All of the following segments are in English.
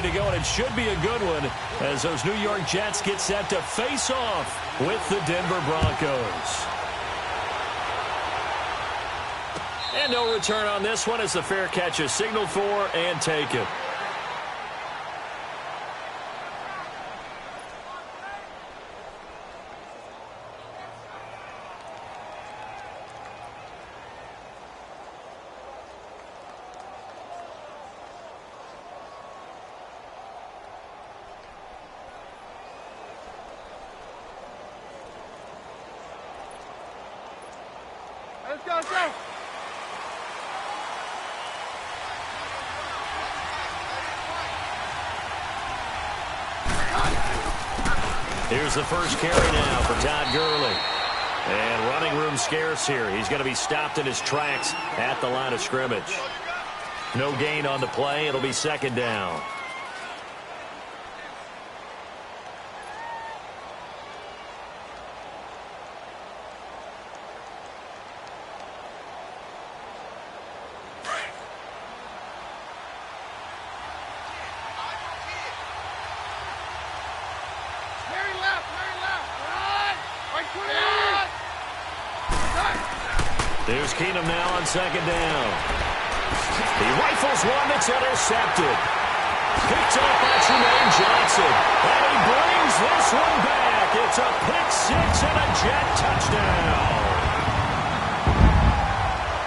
ready to go, and it should be a good one as those New York Jets get set to face off with the Denver Broncos. And no return on this one as the fair catch is signaled for and taken. Let's go, let's go. Here's the first carry now for Todd Gurley. And running room scarce here. He's going to be stopped in his tracks at the line of scrimmage. No gain on the play. It'll be second down. There's Keenum now on second down. He rifles one that's intercepted. Picked up by Tremaine Johnson. And he brings this one back. It's a pick six and a Jet touchdown.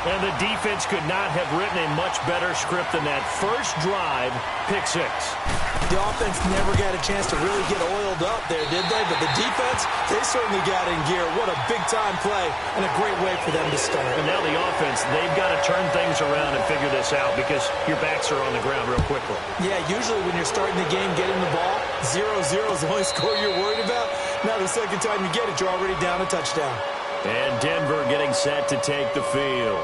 And the defense could not have written a much better script than that first drive, pick six. The offense never got a chance to really get oiled up there, did they? But the defense, they certainly got in gear. What a big-time play and a great way for them to start. And now the offense, they've got to turn things around and figure this out because your backs are on the ground real quickly. Yeah, usually when you're starting the game, getting the ball, 0-0 is the only score you're worried about. Now the second time you get it, you're already down a touchdown. And Denver getting set to take the field.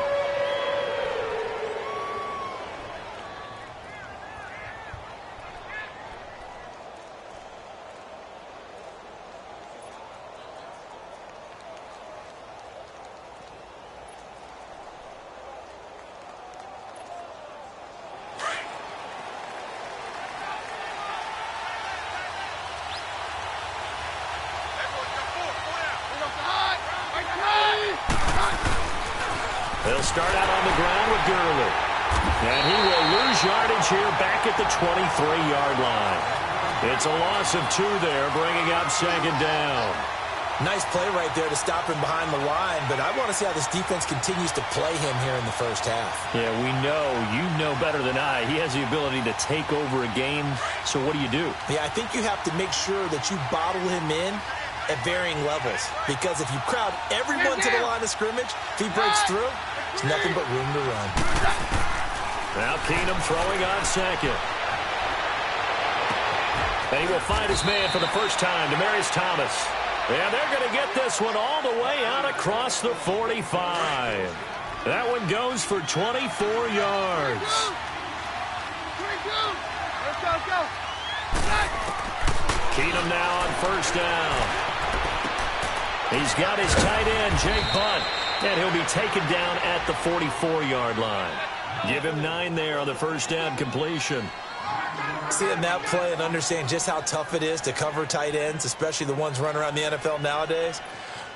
They'll start out on the ground with Gurley. And he will lose yardage here back at the 23-yard line. It's a loss of 2 there, bringing up second down. Nice play right there to stop him behind the line, but I want to see how this defense continues to play him here in the first half. Yeah, we know. You know better than I. He has the ability to take over a game, so what do you do? Yeah, I think you have to make sure that you bottle him in at varying levels, because if you crowd everyone to the line of scrimmage, if he breaks through, there's nothing but room to run. Now Keenum throwing on second. And he will find his man for the first time, Demaryius Thomas. And they're going to get this one all the way out across the 45. That one goes for 24 yards. Let's go. Keenum now on first down. He's got his tight end, Jake Butt, and he'll be taken down at the 44-yard line. Give him 9 there on the first down completion. Seeing that play and understand just how tough it is to cover tight ends, especially the ones running around the NFL nowadays,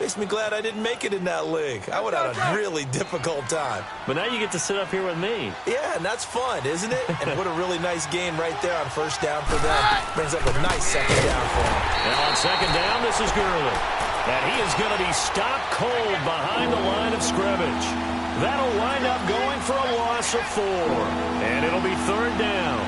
makes me glad I didn't make it in that league. I would have had a really difficult time. But now you get to sit up here with me. Yeah, and that's fun, isn't it? And what a really nice game right there on first down for them. Brings up a nice second down for them. Now on second down, this is Gurley. And he is going to be stopped cold behind the line of scrimmage. That'll wind up going for a loss of 4. And it'll be third down.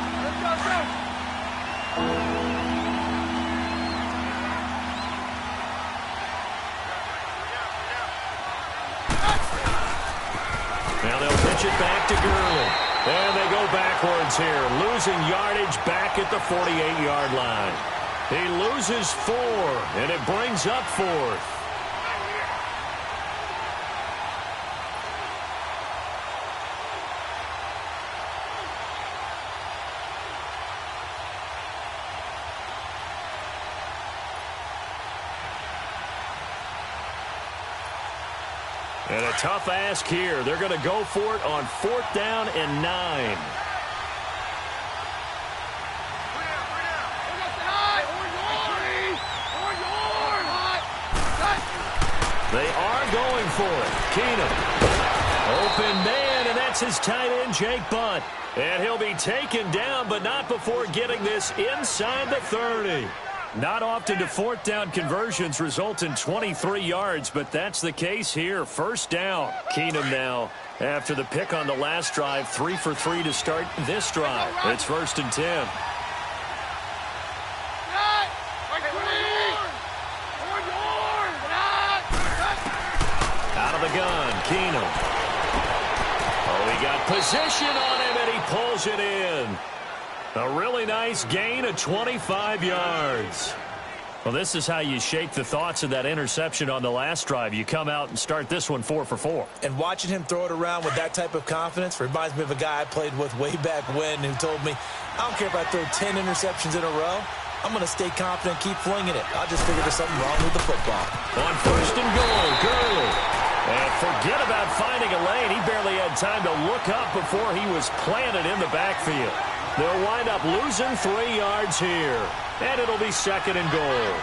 Now they'll pitch it back to Gurley. And they go backwards here, losing yardage back at the 48-yard line. He loses 4, and it brings up 4th. And a tough ask here. They're going to go for it on 4th down and 9. They are going for it. Keenum. Open man, and that's his tight end, Jake Butt. And he'll be taken down, but not before getting this inside the 30. Not often do fourth down conversions result in 23 yards, but that's the case here. First down. Keenum now, after the pick on the last drive, 3 for 3 to start this drive. It's 1st and 10. Out of the gun, Keenum. Oh, he got position on him, and he pulls it in. A really nice gain of 25 yards. Well, this is how you shake the thoughts of that interception on the last drive. You come out and start this one 4 for 4. And watching him throw it around with that type of confidence reminds me of a guy I played with way back when who told me, I don't care if I throw 10 interceptions in a row. I'm going to stay confident and keep flinging it. I just figured there's something wrong with the football. On 1st and goal, Gurley. And forget about finding a lane. He barely had time to look up before he was planted in the backfield. They'll wind up losing 3 yards here. And it'll be 2nd and goal.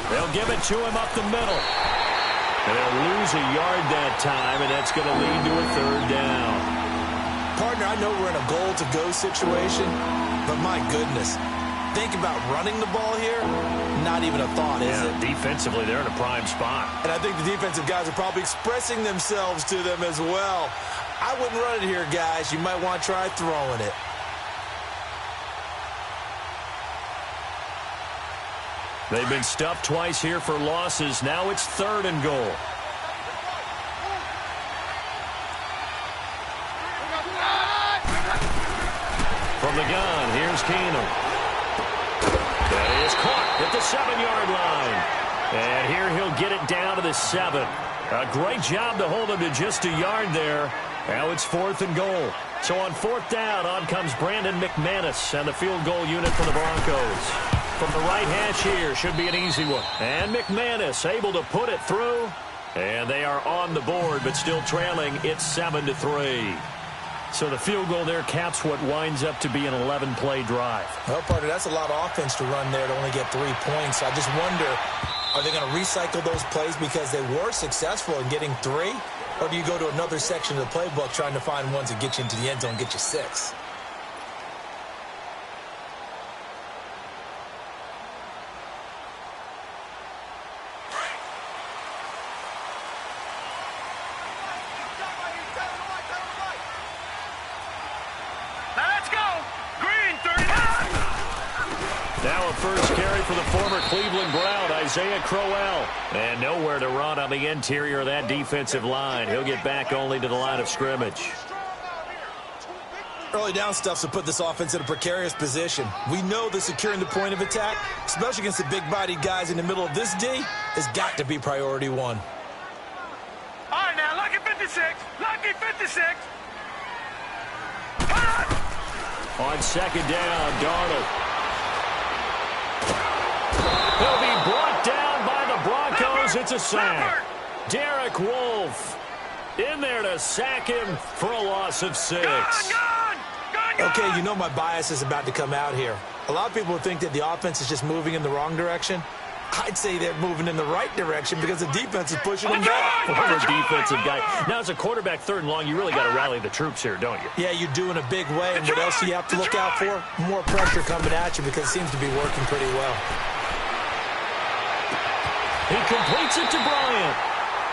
They'll give it to him up the middle. And they'll lose a yard that time, and that's going to lead to a 3rd down. Partner, I know we're in a goal-to-go situation, but my goodness, think about running the ball here. Not even a thought, is it? Defensively, they're in a prime spot. And I think the defensive guys are probably expressing themselves to them as well. I wouldn't run it here, guys. You might want to try throwing it. They've been stuffed twice here for losses. Now it's 3rd and goal. From the gun, here's Keenum. That is caught at the 7-yard line. And here he'll get it down to the 7. A great job to hold him to just a yard there. Now it's 4th and goal. So on 4th down, on comes Brandon McManus and the field goal unit for the Broncos. From the right hash here, should be an easy one. And McManus able to put it through. And they are on the board, but still trailing. It's 7-3. So the field goal there caps what winds up to be an 11-play drive. Well, partner, that's a lot of offense to run there to only get 3 points. I just wonder, are they going to recycle those plays because they were successful in getting 3? Or do you go to another section of the playbook trying to find ones that get you into the end zone and get you 6? Now a first carry for the former Cleveland Brown, Isaiah Crowell. And nowhere to run on the interior of that defensive line. He'll get back only to the line of scrimmage. Early down stuffs will put this offense in a precarious position. We know that securing the point of attack, especially against the big-bodied guys in the middle of this D, has got to be priority 1. All right, now, lucky 56. Lucky 56. On 2nd down, Darnold. He'll be brought down by the Broncos. It's a sack. Derek Wolfe in there to sack him for a loss of 6. Okay, you know my bias is about to come out here. A lot of people think that the offense is just moving in the wrong direction. I'd say they're moving in the right direction because the defense is pushing them back. Former defensive guy. Now, as a quarterback, 3rd and long, you really got to rally the troops here, don't you? Yeah, you do in a big way. And what else do you have to look out for? More pressure coming at you because it seems to be working pretty well. He completes it to Bryant.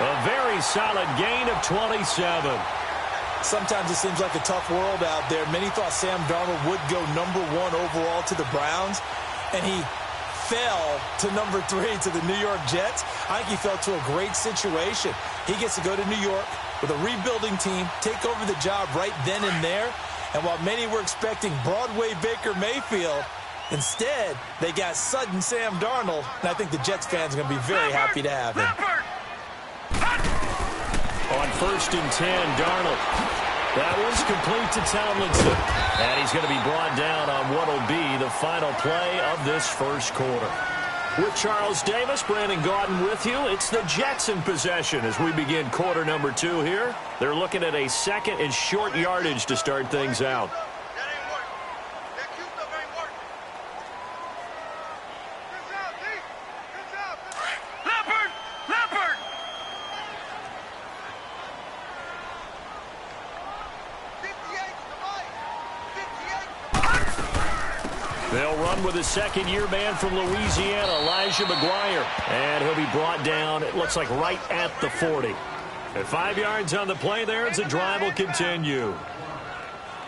A very solid gain of 27. Sometimes it seems like a tough world out there. Many thought Sam Darnold would go number 1 overall to the Browns, and he fell to number 3 to the New York Jets. I think he fell to a great situation. He gets to go to New York with a rebuilding team, take over the job right then and there. And while many were expecting Broadway Baker Mayfield, instead, they got sudden Sam Darnold, and I think the Jets fans are going to be very happy to have him. On 1st and 10, Darnold. That was complete to Tomlinson. And he's going to be brought down on what will be the final play of this first quarter. With Charles Davis, Brandon Gaudin with you. It's the Jets in possession as we begin quarter number 2 here. They're looking at a second and short yardage to start things out. They'll run with a second-year man from Louisiana, Elijah McGuire. And he'll be brought down, it looks like, right at the 40. At 5 yards on the play there, the drive will continue.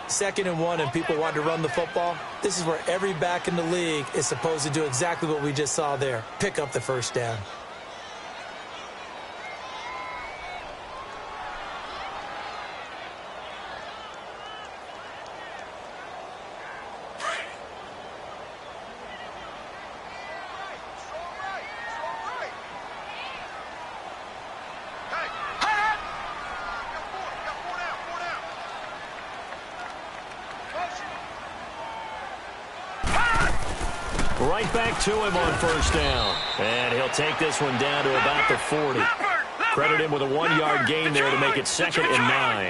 2nd and 1, and people want to run the football. This is where every back in the league is supposed to do exactly what we just saw there. Pick up the first down. Right back to him on first down. And he'll take this one down to about the 40. Credit him with a 1-yard gain there to make it 2nd and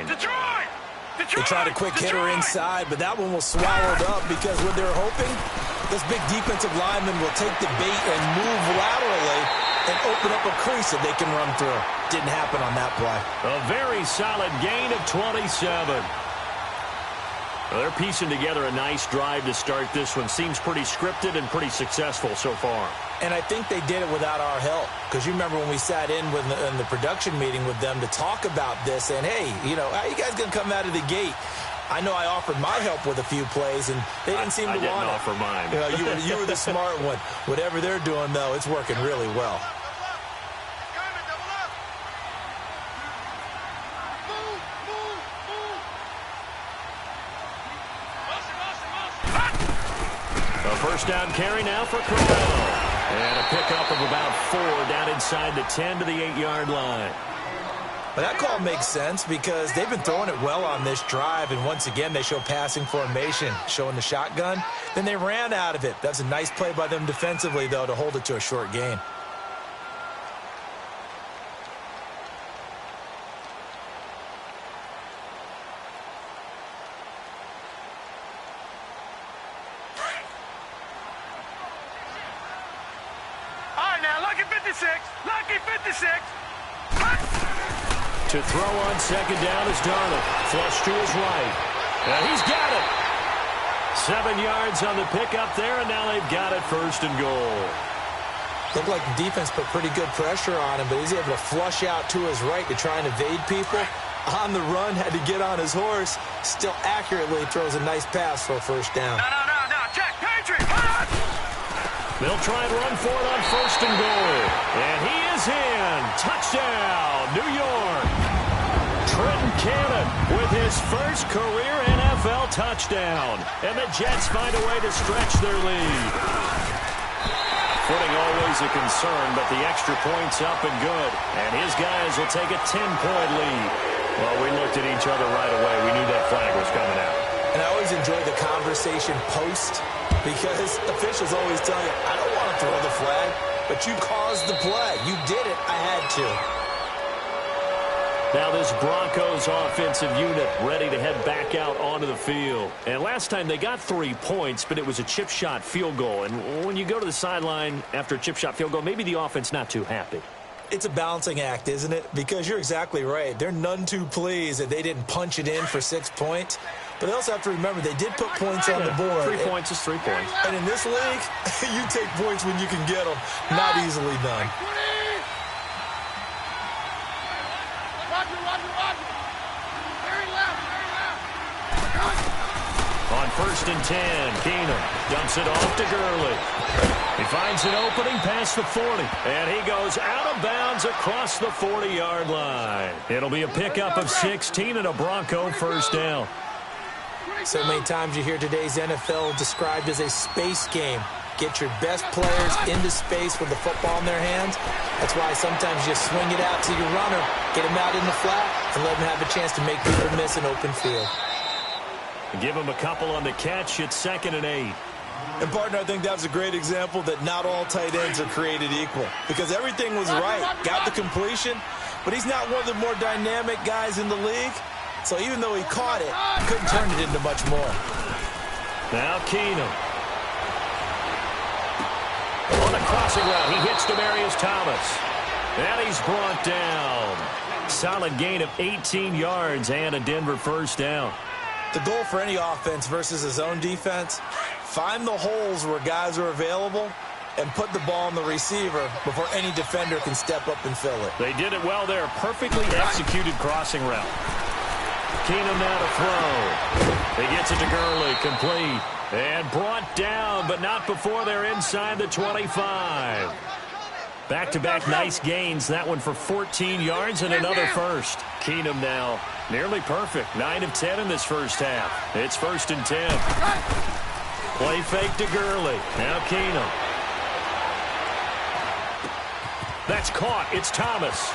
9. They tried a quick hitter inside, but that one was swallowed up because what they're hoping, this big defensive lineman will take the bait and move laterally and open up a crease that they can run through. Didn't happen on that play. A very solid gain of 27. Well, they're piecing together a nice drive to start this one. Seems pretty scripted and pretty successful so far. And I think they did it without our help. Because you remember when we sat in the production meeting with them to talk about this, and hey, you know, how you guys going to come out of the gate? I know I offered my help with a few plays, and they didn't seem to want it. I didn't offer mine. You know, you were the smart one. Whatever they're doing, though, it's working really well. First down carry now for Corral. And a pickup of about 4 down inside the 10 to the 8-yard line. But that call makes sense because they've been throwing it well on this drive, and once again they show passing formation, showing the shotgun. Then they ran out of it. That's a nice play by them defensively, though, to hold it to a short gain. To throw on second down is Darnold. Flush to his right. And he's got it. 7 yards on the pickup there, and now they've got it 1st and goal. Looked like the defense put pretty good pressure on him, but he's able to flush out to his right to try and evade people. On the run, had to get on his horse. Still accurately throws a nice pass for a first down. No, Jack Patrick, They'll try and run for it on 1st and goal. And he is in. Touchdown, New York. Trenton Cannon with his first career NFL touchdown. And the Jets find a way to stretch their lead. Footing always a concern, but the extra point's up and good. And his guys will take a 10-point lead. Well, we looked at each other right away. We knew that flag was coming out. And I always enjoy the conversation post because officials always tell you, I don't want to throw the flag, but you caused the play. You did it. I had to. Now this Broncos offensive unit ready to head back out onto the field. And last time they got 3 points, but it was a chip shot field goal. And when you go to the sideline after a chip shot field goal, maybe the offense not too happy. It's a balancing act, isn't it? Because you're exactly right. They're none too pleased that they didn't punch it in for 6 points. But they also have to remember they did put points on the board. 3 points is 3 points. And in this league, you take points when you can get them. Not easily done. On 1st and 10, Keenum dumps it off to Gurley. He finds an opening past the 40, and he goes out of bounds across the 40-yard line. It'll be a pickup of 16 and a Bronco first down. So many times you hear today's NFL described as a space game. Get your best players into space with the football in their hands. That's why sometimes you swing it out to your runner, get him out in the flat, and let him have a chance to make people miss an open field. Give him a couple on the catch. It's 2nd and 8. And, partner, I think that was a great example that not all tight ends are created equal, because everything was right. Got the completion, but he's not one of the more dynamic guys in the league. So even though he caught it, couldn't turn it into much more. Now Keenum. On the crossing route, he hits Demaryius Thomas. And he's brought down. Solid gain of 18 yards and a Denver first down. The goal for any offense versus his own defense, find the holes where guys are available and put the ball on the receiver before any defender can step up and fill it. They did it well there. Perfectly executed crossing route. Keenum now to throw. He gets it to Gurley, complete. And brought down, but not before they're inside the 25. Back-to-back nice gains. That one for 14 yards and another first. Keenum now nearly perfect. 9 of 10 in this first half. It's 1st and 10. Play fake to Gurley. Now Keenum. That's caught. It's Thomas.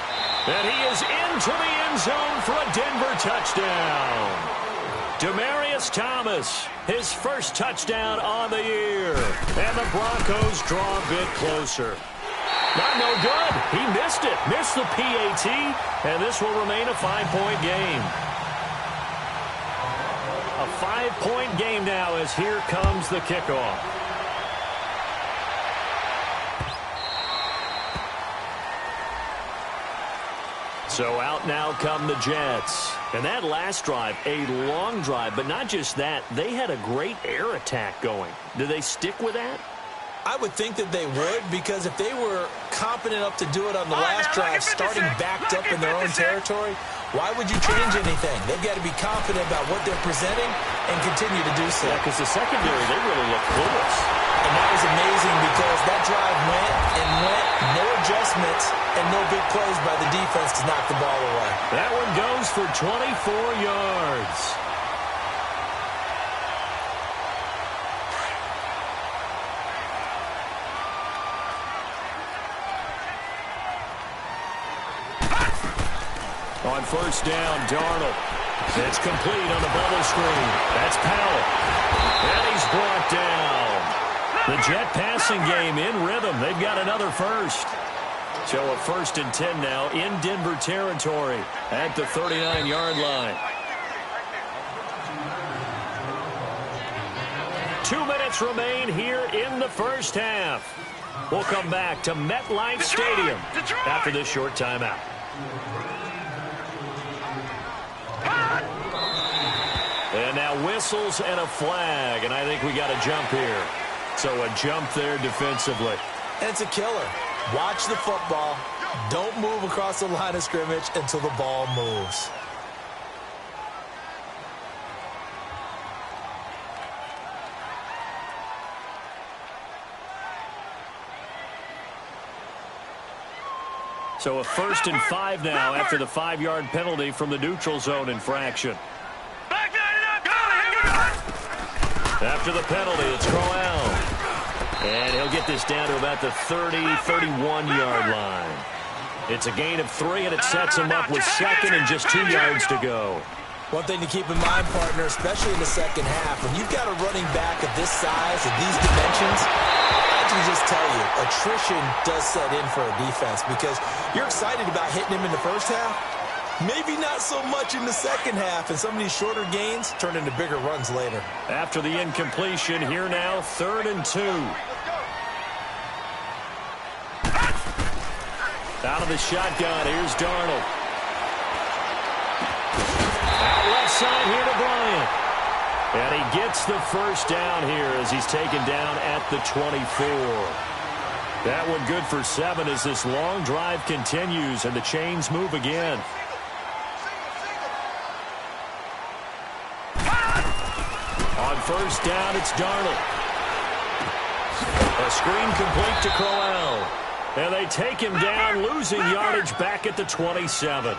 And he is into the end zone for a Denver touchdown. Demaryius Thomas, his first touchdown on the year. And the Broncos draw a bit closer. Not no good. He missed it. Missed the PAT. And this will remain a 5-point game. A 5-point game now as here comes the kickoff. So out now come the Jets. And that last drive, a long drive, but not just that. They had a great air attack going. Do they stick with that? I would think that they would, because if they were confident enough to do it on the last drive, starting backed up in their own territory, why would you change anything? They've got to be confident about what they're presenting and continue to do so. Yeah, because the secondary, they really look clueless. And that was amazing because that drive went and went, no adjustments, and no big plays by the defense to knock the ball away. That one goes for 24 yards. On first down, Darnold. It's complete on the bubble screen. That's Powell. And he's brought down. The Jet passing game in rhythm. They've got another first. So a 1st and 10 now in Denver territory at the 39-yard line. 2 minutes remain here in the first half. We'll come back to MetLife Stadium after this short timeout. And now whistles and a flag, and I think we got a jump here. So a jump there defensively. And it's a killer. Watch the football. Don't move across the line of scrimmage until the ball moves. So a 1st and 5 now after the 5-yard penalty from the neutral zone infraction. After the penalty, it's Crowell. And he'll get this down to about the 30, 31-yard line. It's a gain of 3, and it sets him up with 2nd and just 2 yards to go. One thing to keep in mind, partner, especially in the second half, when you've got a running back of this size and these dimensions, I can just tell you, attrition does set in for a defense because you're excited about hitting him in the first half. Maybe not so much in the second half, and some of these shorter gains turn into bigger runs later. After the incompletion, here now, 3rd and 2. Out of the shotgun, here's Darnold. Out left side here to Bryant. And he gets the first down here as he's taken down at the 24. That one good for 7 as this long drive continues and the chains move again. On first down, it's Darnold. A screen complete to Crowell. And they take him down, losing yardage back at the 27.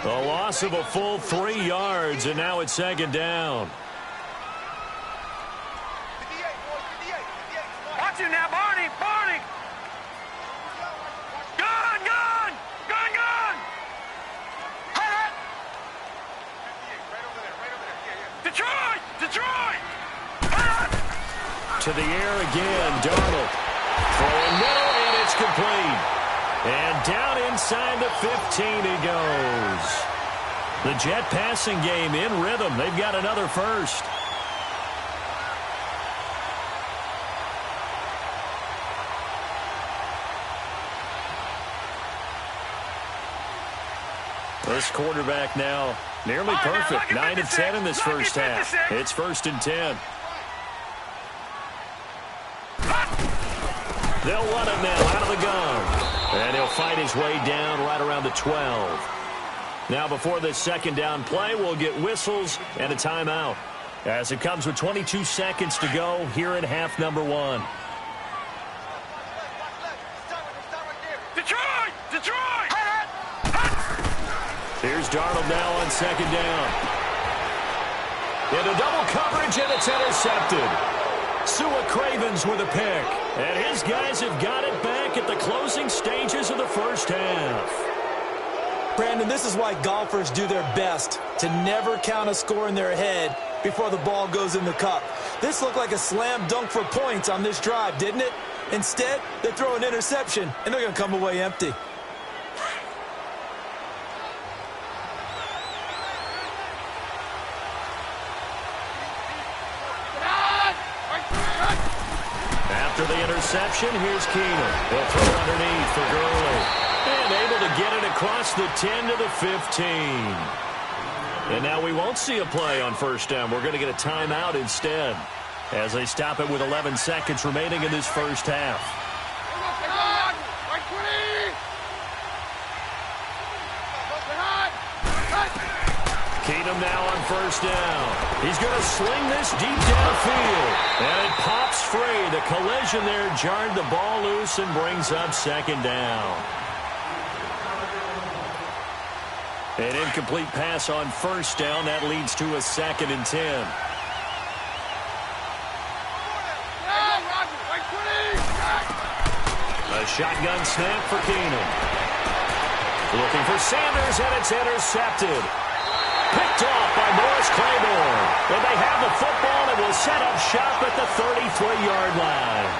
A loss of a full 3 yards, and now it's 2nd down. to the air again. Darnold throwing middle, and it's complete. And down inside the 15 he goes. The Jet passing game in rhythm. They've got another first. This quarterback now nearly perfect. 9 of 10 in this first half. It's 1st and 10. They'll run it now out of the gun. And he'll fight his way down right around the 12. Now before this second down play, we'll get whistles and a timeout, as it comes with 22 seconds to go here in half number 1. Detroit! Here's Darnold now on second down. Into double coverage, and it's intercepted. Sua Cravens with a pick. And his guys have got it back at the closing stages of the first half. Brandon, this is why golfers do their best to never count a score in their head before the ball goes in the cup. This looked like a slam dunk for points on this drive, didn't it? Instead, they throw an interception, and they're going to come away empty. After the interception, here's Keenum. He'll throw underneath for Gurley. And able to get it across the 10 to the 15. And now we won't see a play on first down. We're going to get a timeout instead, as they stop it with 11 seconds remaining in this first half. Keenum now on first down. He's going to sling this deep downfield. And it pops free. The collision there jarred the ball loose and brings up second down. An incomplete pass on first down. That leads to a 2nd and 10. A shotgun snap for Keenum. Looking for Sanders, and it's intercepted. Picked off by Morris Claiborne. And they have the football and will set up shop at the 33-yard line.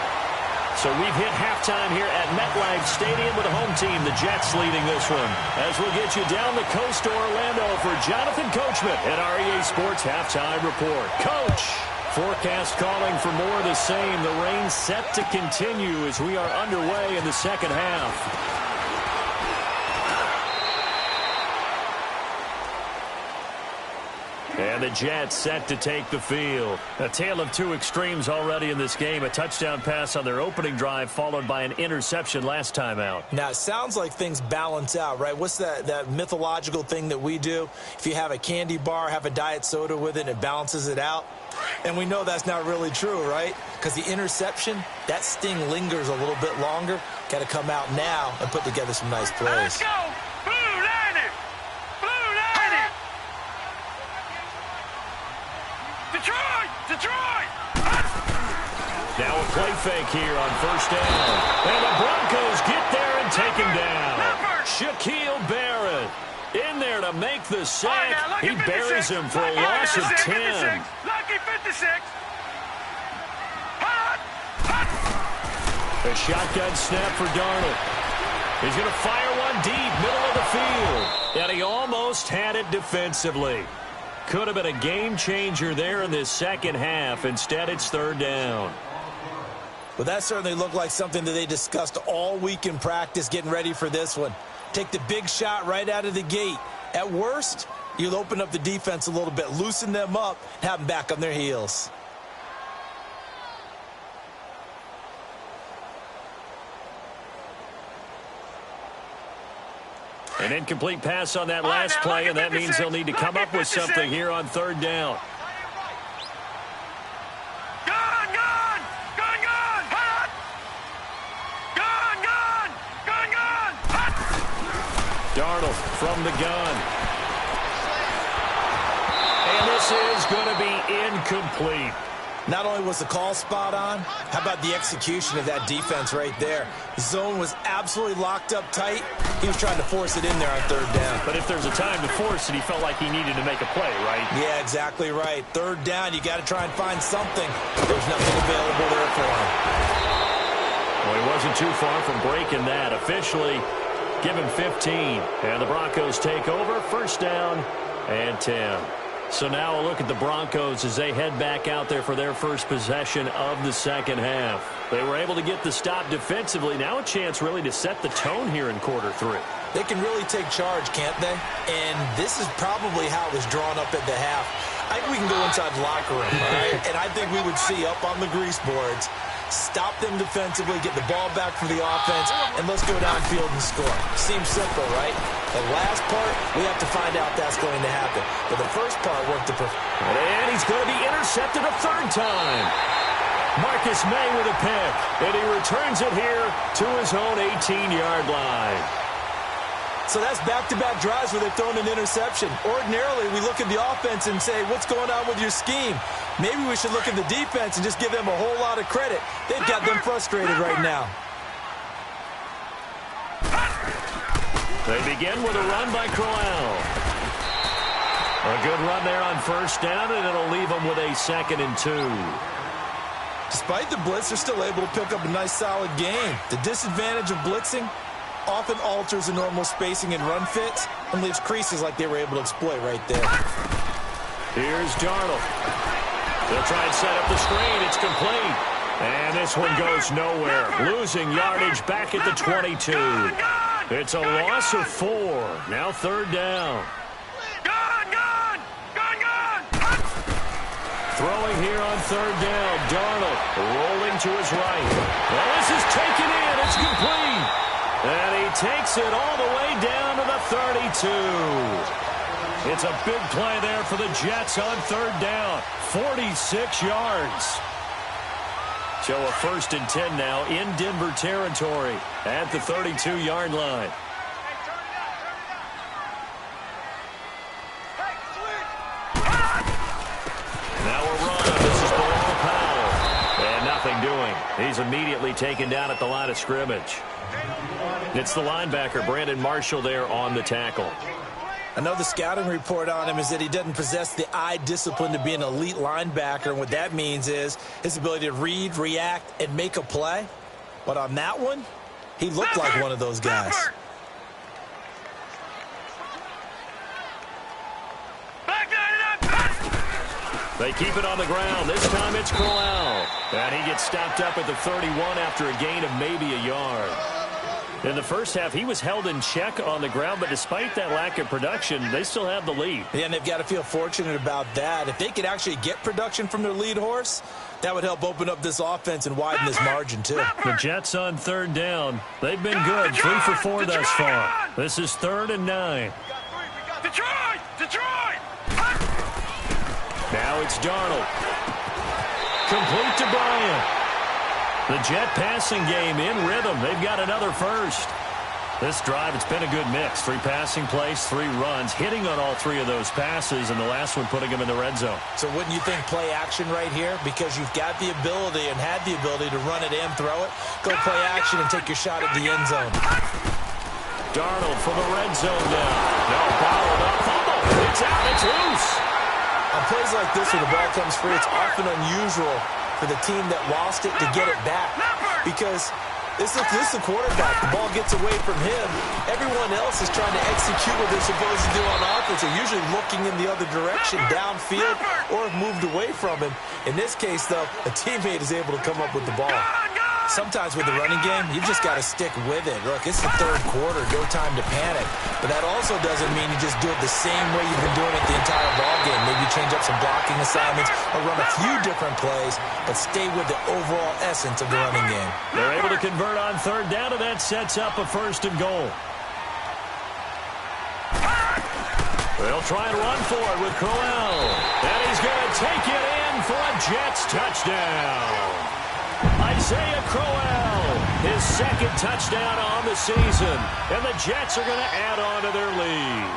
So we've hit halftime here at MetLife Stadium with the home team, the Jets, leading this one. As we'll get you down the coast to Orlando for Jonathan Coachman at REA Sports Halftime Report. Coach, forecast calling for more of the same. The rain set to continue as we are underway in the second half. And the Jets set to take the field. A tale of two extremes already in this game. A touchdown pass on their opening drive, followed by an interception last time out. Now, it sounds like things balance out, right? What's that mythological thing that we do? If you have a candy bar, have a diet soda with it, and it balances it out. And we know that's not really true, right? Because the interception, that sting lingers a little bit longer. Got to come out now and put together some nice plays. Let's go! Blue Lightning! Blue Lightning! Detroit! Now a play fake here on first down. And the Broncos get there and take him down. Shaquille Barrett in there to make the sack. He buries him for a loss of 10. Lucky 56. A shotgun snap for Darnold. He's going to fire one deep, middle of the field. And he almost had it defensively. Could have been a game changer there in this second half. Instead, it's third down. Well, that certainly looked like something that they discussed all week in practice getting ready for this one. Take the big shot right out of the gate. At worst, you'll open up the defense a little bit, loosen them up, and have them back on their heels. An incomplete pass on that last play, and that means they'll need to come up with something here on third down. Darnold from the gun. And this is going to be incomplete. Not only was the call spot on, how about the execution of that defense right there? Zone was absolutely locked up tight. He was trying to force it in there on third down. But if there's a time to force it, he felt like he needed to make a play, right? Yeah, exactly right. Third down, you got to try and find something. There's nothing available there for him. Well, he wasn't too far from breaking that. Officially, give him 15. And the Broncos take over. First down and 10. So now a look at the Broncos as they head back out there for their first possession of the second half. They were able to get the stop defensively. Now a chance really to set the tone here in quarter three. They can really take charge, can't they? And this is probably how it was drawn up at the half. I think we can go inside the locker room, all right? And I think we would see up on the grease boards, stop them defensively, get the ball back for the offense, and let's go downfield and score. Seems simple, right? The last part, we have to find out that's going to happen. But the first part worked the perfect. And he's going to be intercepted a third time. Marcus May with a pick, and he returns it here to his own 18-yard line. So that's back-to-back drives where they've thrown an interception. Ordinarily, we look at the offense and say, what's going on with your scheme? Maybe we should look at the defense and just give them a whole lot of credit. They've got them frustrated right now. They begin with a run by Crowell. A good run there on first down, and it'll leave them with a 2nd and 2. Despite the blitz, they're still able to pick up a nice, solid gain. The disadvantage of blitzing often alters the normal spacing and run fits and leaves creases like they were able to exploit right there. Here's Darnold. They'll try and set up the screen. It's complete. And this one goes nowhere. Losing yardage back at the 22. It's a loss of 4. Now third down. Throwing here on third down. Darnold rolling to his right. Well, this is taken in. It's complete. And he takes it all the way down to the 32. It's a big play there for the Jets on third down. 46 yards. So a 1st and 10 now in Denver territory at the 32-yard line. Now a run. This is Bilal Powell. And nothing doing. He's immediately taken down at the line of scrimmage. It's the linebacker, Brandon Marshall, there on the tackle. I know the scouting report on him is that he doesn't possess the eye discipline to be an elite linebacker, and what that means is his ability to read, react, and make a play. But on that one, he looked like one of those guys. They keep it on the ground. This time it's Crowell. And he gets stopped up at the 31 after a gain of maybe a yard. In the first half, he was held in check on the ground, but despite that lack of production, they still have the lead. Yeah, and they've got to feel fortunate about that. If they could actually get production from their lead horse, that would help open up this offense and widen this margin, too. The Jets on third down. They've been good, 3 for 4 thus far. This is 3rd and 9. Detroit! Now it's Darnold. Complete to Bryant. The Jet passing game in rhythm. They've got another first. This drive, it's been a good mix. 3 passing plays, 3 runs, hitting on all 3 of those passes, and the last one putting them in the red zone. So wouldn't you think play action right here? Because you've got the ability and had the ability to run it and throw it. Go play action and take your shot at the end zone. Darnold from the red zone down. No, bottled up. Fumble. It's out. It's loose. On plays like this where the ball comes free, it's often unusual for the team that lost it to get it back. Because this is the quarterback. The ball gets away from him. Everyone else is trying to execute what they're supposed to do on offense. They're usually looking in the other direction, downfield, or have moved away from him. In this case, though, a teammate is able to come up with the ball. Sometimes with the running game, you've just got to stick with it. Look, it's the third quarter, no time to panic. But that also doesn't mean you just do it the same way you've been doing it the entire ball game. Maybe change up some blocking assignments or run a few different plays, but stay with the overall essence of the running game. They're able to convert on third down, and that sets up a 1st and goal. They'll try and run for it with Crowell. And he's going to take it in for a Jets touchdown. Isaiah Crowell, his 2nd touchdown on the season. And the Jets are going to add on to their lead.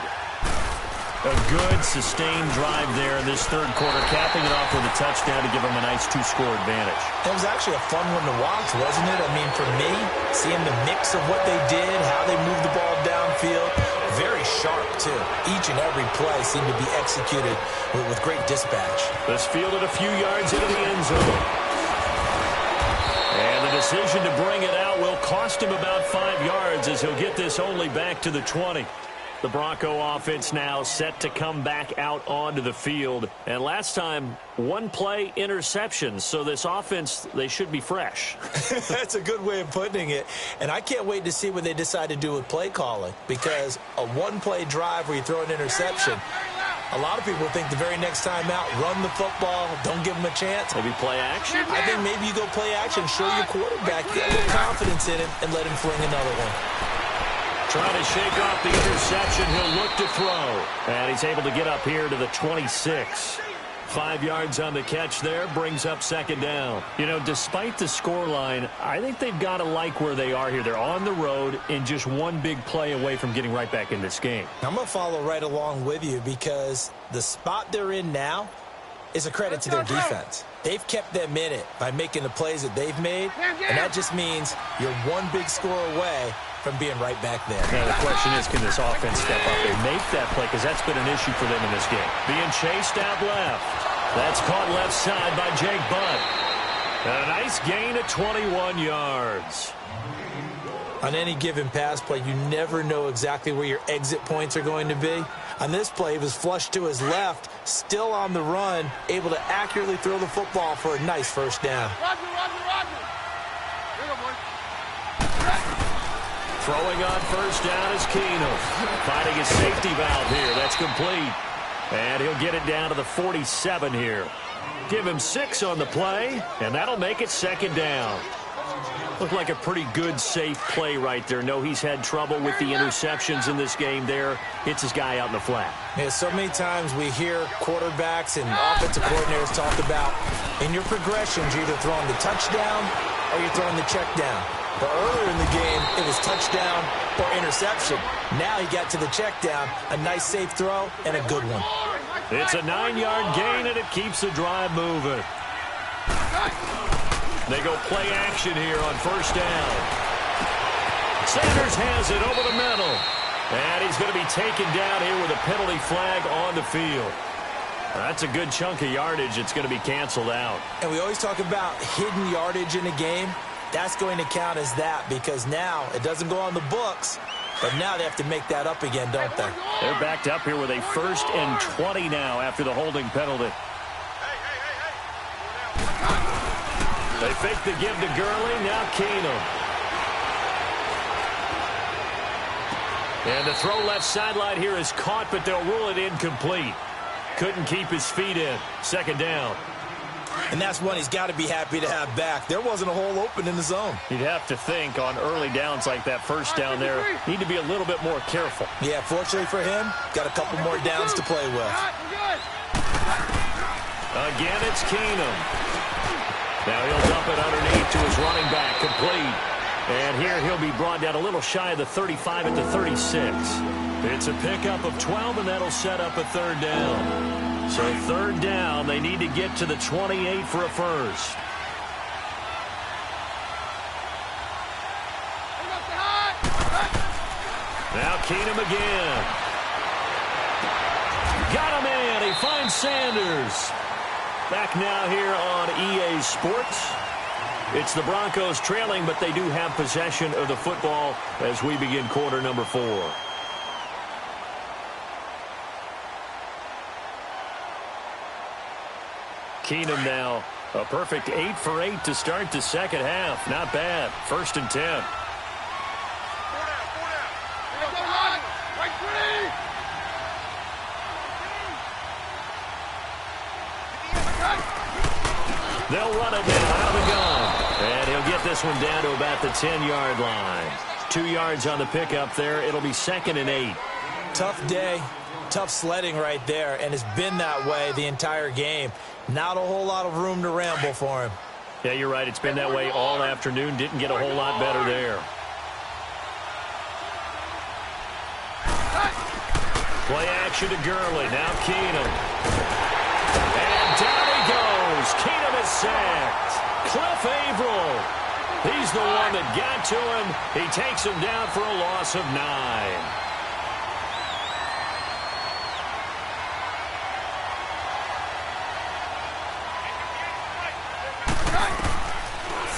A good, sustained drive there in this third quarter, capping it off with a touchdown to give them a nice 2-score advantage. It was actually a fun one to watch, wasn't it? I mean, for me, seeing the mix of what they did, how they moved the ball downfield, very sharp, too. Each and every play seemed to be executed with great dispatch. This fielded a few yards into the end zone. And the decision to bring it out will cost him about 5 yards as he'll get this only back to the 20. The Bronco offense now set to come back out onto the field. And last time, one play interception. So this offense, they should be fresh. That's a good way of putting it. And I can't wait to see what they decide to do with play calling. Because a one-play drive where you throw an interception, a lot of people think the very next time out, run the football, don't give them a chance. Maybe play action? I think maybe you go play action, show your quarterback, get a little confidence in him, and let him fling another one. Trying to shake off the interception. He'll look to throw. And he's able to get up here to the 26. 5 yards on the catch there, brings up second down. You know, despite the scoreline, I think they've got to like where they are here. They're on the road and just one big play away from getting right back in this game. I'm going to follow right along with you because the spot they're in now is a credit to their defense. They've kept them in it by making the plays that they've made, and that just means you're one big score away from being right back there. Now the question is, can this offense step up and make that play? Because that's been an issue for them in this game. Being chased out left. That's caught left side by Jake Butt. And a nice gain of 21 yards. On any given pass play, you never know exactly where your exit points are going to be. On this play, he was flushed to his left, still on the run, able to accurately throw the football for a nice first down. Roger. Here, boy. Throwing on first down is Keenum. Finding his safety valve here. That's complete. And he'll get it down to the 47 here. Give him 6 on the play, and that'll make it second down. Looked like a pretty good, safe play right there. No, he's had trouble with the interceptions in this game there. Hits his guy out in the flat. Yeah, so many times we hear quarterbacks and offensive coordinators talk about in your progressions, you're either throwing the touchdown or you're throwing the check down. But earlier in the game, it was touchdown or interception. Now he got to the check down, a nice safe throw, and a good one. It's a 9-yard gain, and it keeps the drive moving. They go play action here on first down. Sanders has it over the middle. And he's going to be taken down here with a penalty flag on the field. That's a good chunk of yardage. It's going to be canceled out. And we always talk about hidden yardage in a game. That's going to count as that because now it doesn't go on the books, but now they have to make that up again, don't they? They're backed up here with a 1st and 20 now after the holding penalty. They fake the give to Gurley. Now Keenum. And the throw left sideline here is caught, but they'll rule it incomplete. Couldn't keep his feet in. Second down. And that's one he's got to be happy to have back. There wasn't a hole open in the zone. You'd have to think on early downs like that first down there, need to be a little bit more careful. Yeah, fortunately for him, got a couple more downs to play with. Again, it's Keenum. Now he'll dump it underneath to his running back, complete. And here he'll be brought down a little shy of the 35 at the 36. It's a pickup of 12, and that'll set up a third down. So third down, they need to get to the 28 for a first. Now Keenum again. Got him in. He finds Sanders. Back now here on EA Sports. It's the Broncos trailing, but they do have possession of the football as we begin quarter number 4. Keenum now, a perfect 8 for 8 to start the second half. Not bad. 1st and 10. They'll run it now out of the gun. And he'll get this one down to about the 10-yard line. 2 yards on the pickup there. It'll be 2nd and 8. Tough day, tough sledding right there, and it's been that way the entire game. Not a whole lot of room to ramble for him. Yeah, you're right. It's been that way all afternoon. Didn't get a whole lot better there. Play action to Gurley. Now Keenum. And down he goes. Keenum is sacked. Cliff Averill. He's the one that got to him. He takes him down for a loss of 9.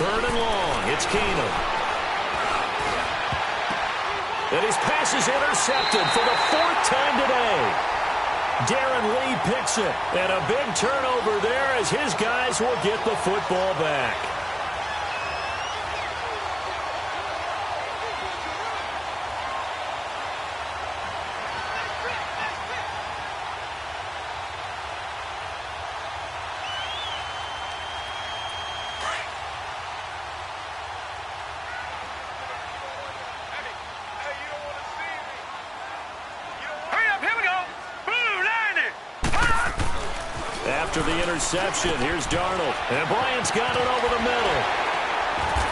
Third and long. It's Keenum. And his pass is intercepted for the 4th time today. Darren Lee picks it. And a big turnover there as his guys will get the football back. After the interception, here's Darnold. And Bryant's got it over the middle.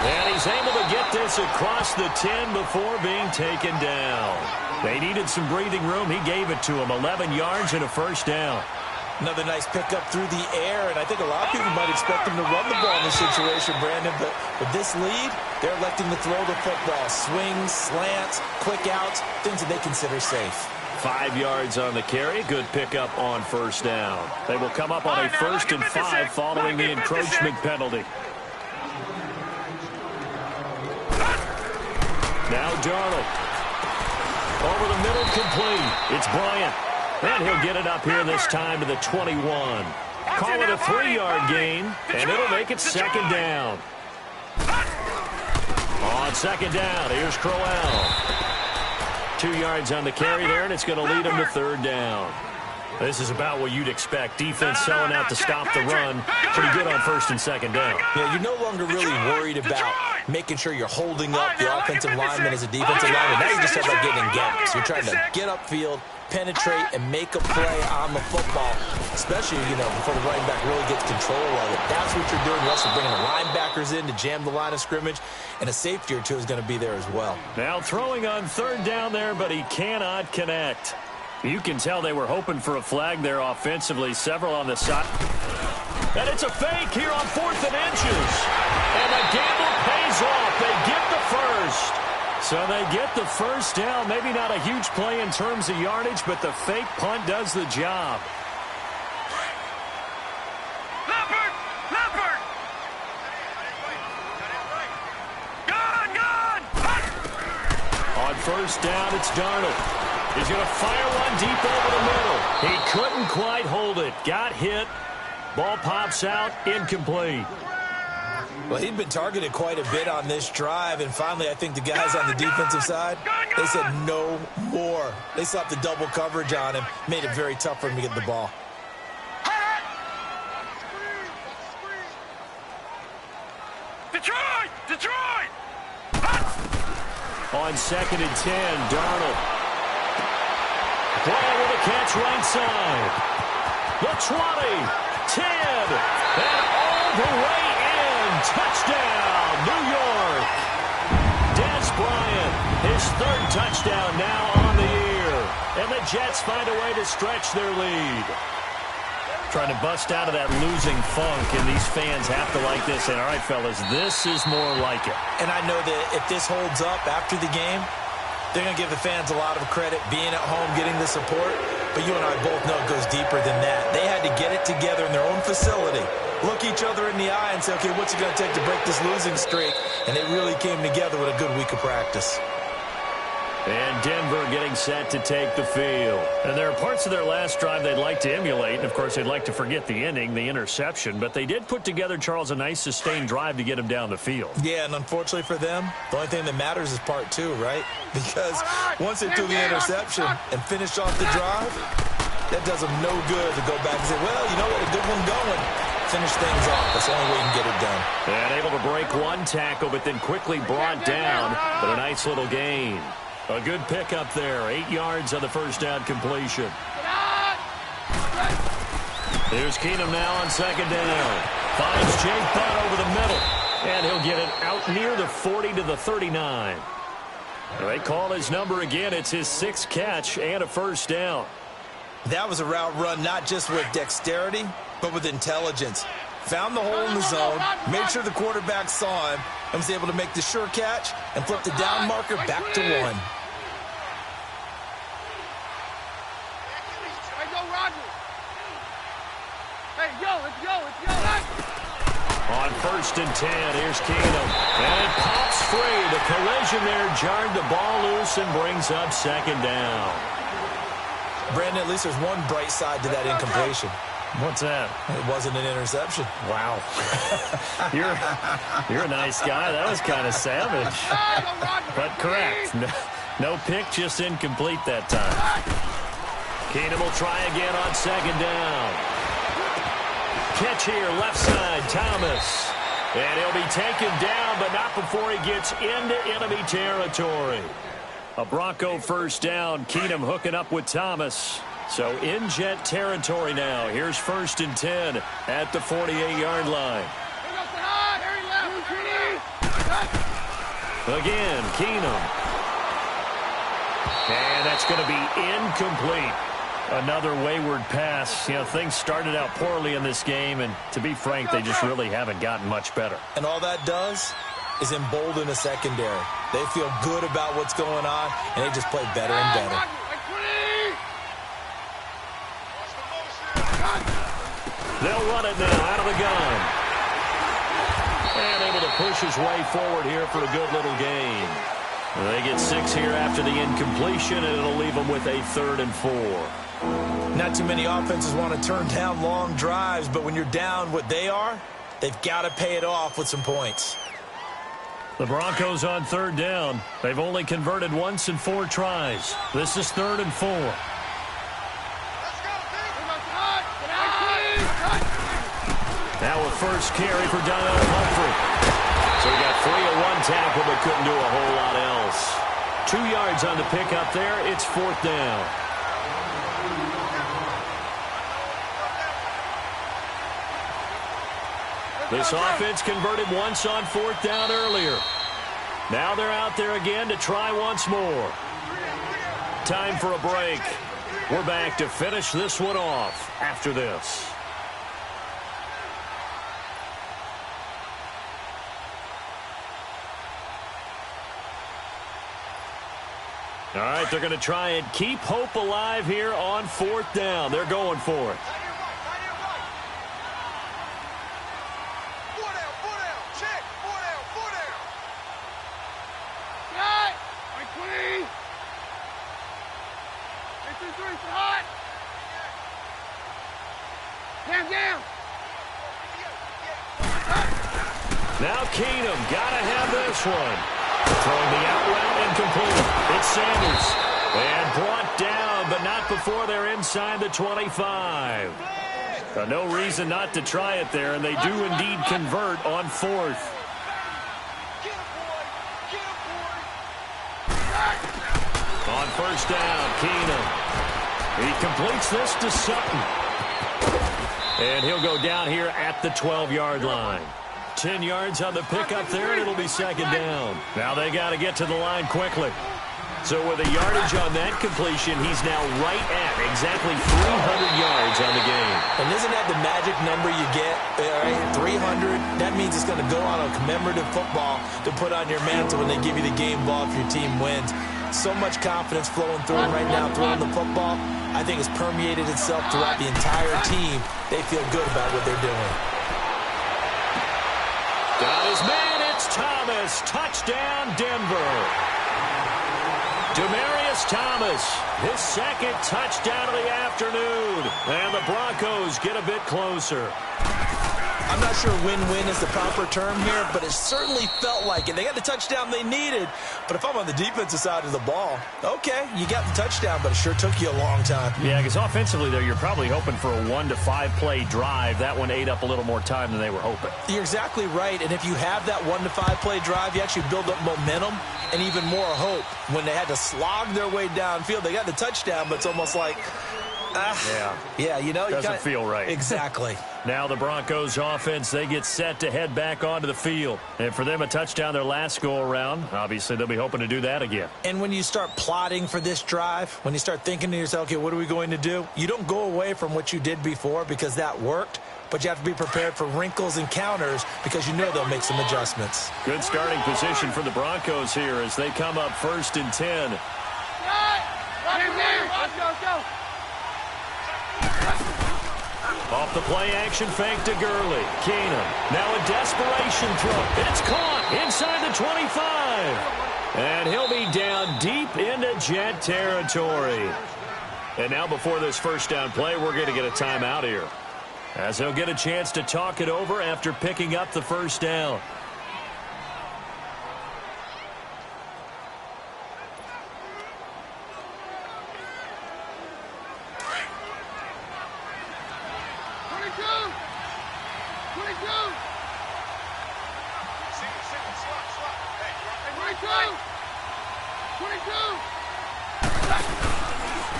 And he's able to get this across the 10 before being taken down. They needed some breathing room. He gave it to him. 11 yards and a first down. Another nice pickup through the air, and I think a lot of people might expect him to run the ball in this situation, Brandon, but with this lead, they're electing to throw the football. Swings, slants, quick outs, things that they consider safe. 5 yards on the carry. Good pickup on first down. They will come up on a 1st and 5 following the encroachment penalty. Now Darnold. Over the middle, complete. It's Bryant. And he'll get it up here this time to the 21. Call it a 3-yard gain, and it'll make it 2nd down. On 2nd down, here's Crowell. 2 yards on the carry there, and it's going to lead him to 3rd down. This is about what you'd expect. Defense selling out to stop the run. Pretty good on 1st and 2nd down. Yeah, you're no longer really worried about making sure you're holding up the offensive lineman as a defensive lineman. Now you just start getting in gaps. You're trying to get upfield, penetrate, and make a play on the football, especially, before the running back really gets control of it. That's what you're doing. You're also bringing the linebackers in to jam the line of scrimmage, and a safety or two is going to be there as well. Now throwing on 3rd down there, but he cannot connect. You can tell they were hoping for a flag there offensively. Several on the side. And it's a fake here on 4th and inches. And the gamble pays off. They get the first. So they get the first down. Maybe not a huge play in terms of yardage, but the fake punt does the job. Leopard! Gone! On 1st down, it's Darnold. He's going to fire one deep over the middle. He couldn't quite hold it. Got hit. Ball pops out. Incomplete. Well, he'd been targeted quite a bit on this drive, and finally I think the guys on the defensive side, they said no more. They slapped the double coverage on him, made it very tough for him to get the ball. Detroit! On 2nd and 10, Darnold. Ball with a catch right side. The 20, 10, and all the way in. Touchdown, New York. Dez Bryant, his 3rd touchdown now on the year. And the Jets find a way to stretch their lead. Trying to bust out of that losing funk, and these fans have to like this. And all right, fellas, this is more like it. And I know that if this holds up after the game, they're going to give the fans a lot of credit, being at home, getting the support. But you and I both know it goes deeper than that. They had to get it together in their own facility, look each other in the eye and say, okay, what's it going to take to break this losing streak? And they really came together with a good week of practice. And Denver getting set to take the field. And there are parts of their last drive they'd like to emulate. And, of course, they'd like to forget the ending, the interception. But they did put together, Charles, a nice sustained drive to get him down the field. Yeah, and unfortunately for them, the only thing that matters is part 2, right? Because once they threw the interception and finished off the drive, that does them no good to go back and say, well, you know what, a good one going. Finish things off. That's the only way you can get it done. And able to break one tackle, but then quickly brought down. But a nice little gain. A good pickup there. 8 yards on the first down completion. Here's Keenum now on 2nd down. Finds Jake Butt over the middle. And he'll get it out near the 40 to the 39. They call his number again. It's his 6th catch and a first down. That was a route run not just with dexterity, but with intelligence. Found the hole in the zone, made sure the quarterback saw him, and was able to make the sure catch and flip the down marker back to 1. On 1st and 10, here's Keenum. And it pops free. The collision there jarred the ball loose and brings up 2nd down. Brandon, at least there's one bright side to that incompletion. What's that? It wasn't an interception. Wow. You're a nice guy. That was kind of savage. But correct. No pick, just incomplete that time. Keenum will try again on 2nd down. Catch here, left side, Thomas. And he'll be taken down, but not before he gets into enemy territory. A Bronco first down. Keenum hooking up with Thomas. So in Jet territory now. Here's 1st and 10 at the 48-yard line. Again, Keenum. And that's going to be incomplete. Another wayward pass. You know, things started out poorly in this game, and to be frank, they just really haven't gotten much better. And all that does is embolden a secondary. They feel good about what's going on, and they just play better and better. They'll run it now out of the gun. And able to push his way forward here for a good little gain. They get 6 here after the incompletion, and it'll leave them with a 3rd and 4. Not too many offenses want to turn down long drives, but when you're down what they are, they've got to pay it off with some points. The Broncos on 3rd down. They've only converted once in 4 tries. This is 3rd and 4. Now a first carry for Donnell Humphrey. So he got 3 on 1 tackle, but couldn't do a whole lot else. 2 yards on the pickup there. It's 4th down. This offense converted once on 4th down earlier. Now they're out there again to try once more. Time for a break. We're back to finish this one off after this. All right, they're going to try and keep hope alive here on 4th down. They're going for it. Now Keenum, gotta have this one. Throwing the out route incomplete. It's Sanders. And brought down, but not before they're inside the 25. No reason not to try it there, and they do indeed convert on 4th. On 1st down, Keenum. He completes this to Sutton. And he'll go down here at the 12-yard line. 10 yards on the pickup there, and it'll be 2nd down. Now they got to get to the line quickly. So with a yardage on that completion, he's now right at exactly 300 yards on the game. And isn't that the magic number you get? Right? 300, that means it's going to go on a commemorative football to put on your mantle when they give you the game ball if your team wins. So much confidence flowing through him right now, throwing the football. I think it's permeated itself throughout the entire team. They feel good about what they're doing. Got his man, it's Thomas. Touchdown, Denver. Demaryius Thomas, his 2nd touchdown of the afternoon. And the Broncos get a bit closer. I'm not sure win-win is the proper term here, but it certainly felt like it. They got the touchdown they needed, but if I'm on the defensive side of the ball, okay, you got the touchdown, but it sure took you a long time. Yeah, because offensively, though, you're probably hoping for a 1 to 5 play drive. That one ate up a little more time than they were hoping. You're exactly right, and if you have that 1 to 5 play drive, you actually build up momentum and even more hope. When they had to slog their way downfield, they got the touchdown, but it's almost like Yeah, you know. Doesn't feel right. Exactly. Now the Broncos offense, they get set to head back onto the field. And for them, a touchdown their last go-around. Obviously, they'll be hoping to do that again. And when you start plotting for this drive, when you start thinking to yourself, okay, what are we going to do? You don't go away from what you did before because that worked. But you have to be prepared for wrinkles and counters because you know they'll make some adjustments. Good starting position for the Broncos here as they come up 1st and 10. Off the play action fake to Gurley. Keenum. Now a desperation throw. It's caught inside the 25. And he'll be down deep into Jet territory. And now before this first down play, we're going to get a timeout here, as they'll get a chance to talk it over after picking up the first down.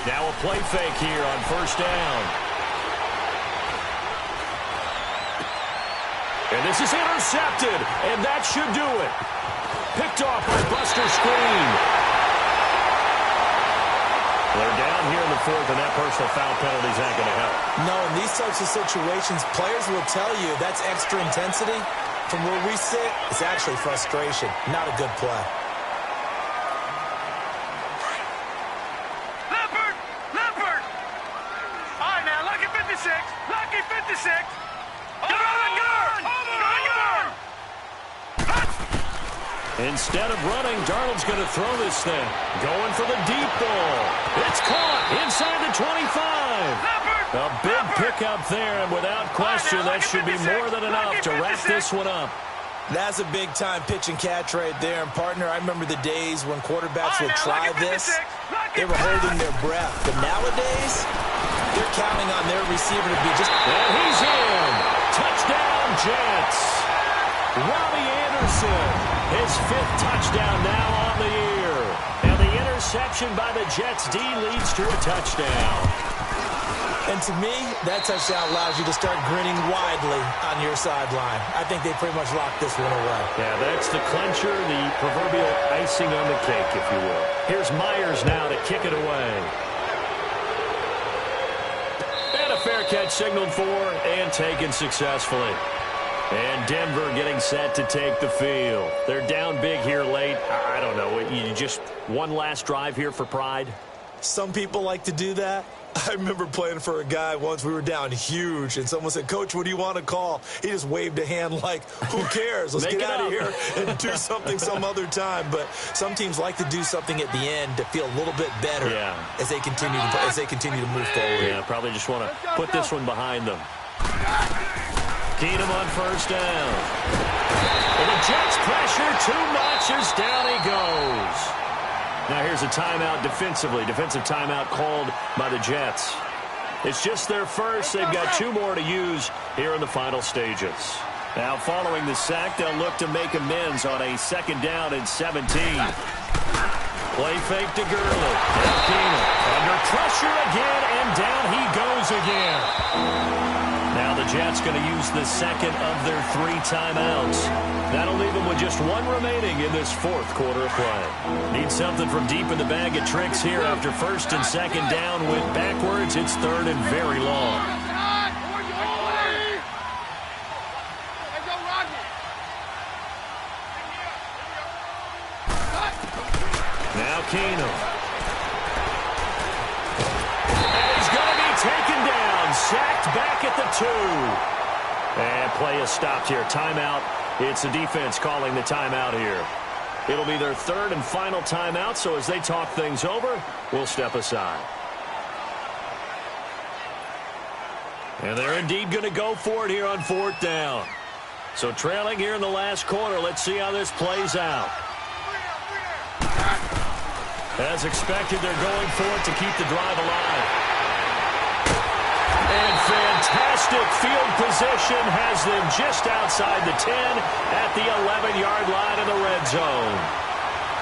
Now a play fake here on first down. And this is intercepted, and that should do it. Picked off by Buster Screen. They're down here in the 4th, and that personal foul penalty is not going to help. No, in these types of situations, players will tell you that's extra intensity. From where we sit, it's actually frustration, not a good play. Leopard! All right, now, lucky 56. Lucky 56. Instead of running, Darnold's going to throw this thing. Going for the deep ball. It's caught inside the 25. A big pickup there, and without question, that should be more than enough to wrap this one up. That's a big-time pitch and catch right there. And, partner, I remember the days when quarterbacks would try this. They were holding their breath. But nowadays, they're counting on their receiver to be just... And he's in. Touchdown, Jets. Robbie Anderson, his 5th touchdown now on the year. And the interception by the Jets D leads to a touchdown. And to me, that touchdown allows you to start grinning widely on your sideline. I think they pretty much locked this one away. Yeah, that's the clincher, the proverbial icing on the cake, if you will. Here's Myers now to kick it away. And a fair catch signaled for and taken successfully. And Denver getting set to take the field. They're down big here late. I don't know. You just one last drive here for pride? Some people like to do that. I remember playing for a guy once. We were down huge, and someone said, "Coach, what do you want to call?" He just waved a hand like, who cares? Let's get out of here and do something some other time. But some teams like to do something at the end to feel a little bit better as they continue to move forward. Yeah, probably just want to put this one behind them. Keenum on first down. And the Jets pressure too much as down he goes. Now here's a timeout defensively. Defensive timeout called by the Jets. It's just their first. They've got 2 more to use here in the final stages. Now following the sack, they'll look to make amends on a 2nd down and 17. Play fake to Gurley. Now Keenum under pressure again, and down he goes again. Now the Jets going to use the 2nd of their 3 timeouts. That'll leave them with just 1 remaining in this 4th quarter of play. Need something from deep in the bag of tricks here after 1st and 2nd down. Went backwards. It's 3rd and very long. Now Keenum. Taken down, sacked back at the 2. And play is stopped here. Timeout. It's the defense calling the timeout here. It'll be their 3rd and final timeout, so as they talk things over, we'll step aside. And they're indeed going to go for it here on 4th down. So trailing here in the last quarter, let's see how this plays out. As expected, they're going for it to keep the drive alive. And fantastic field position has them just outside the 10 at the 11-yard line in the red zone.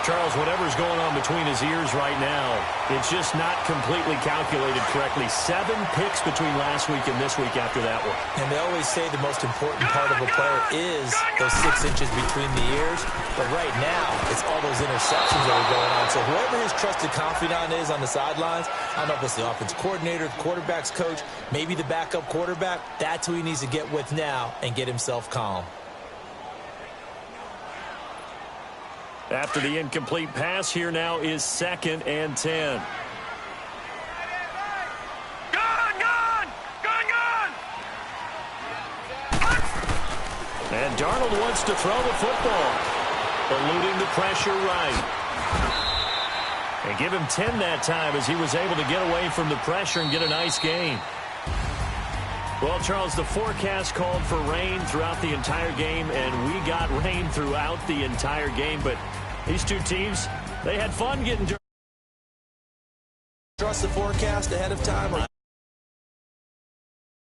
Charles, whatever's going on between his ears right now, it's just not completely calculated correctly. 7 picks between last week and this week after that one. And they always say the most important part of a player is those 6 inches between the ears. But right now, it's all those interceptions that are going on. So whoever his trusted confidant is on the sidelines, I don't know if it's the offense coordinator, the quarterback's coach, maybe the backup quarterback, that's who he needs to get with now and get himself calm. After the incomplete pass, here now is 2nd and 10. And Darnold wants to throw the football, eluding the pressure right. And give him 10 that time as he was able to get away from the pressure and get a nice gain. Well, Charles, the forecast called for rain throughout the entire game, and we got rain throughout the entire game. But these two teams, they had fun getting... Trust the forecast ahead of time? Or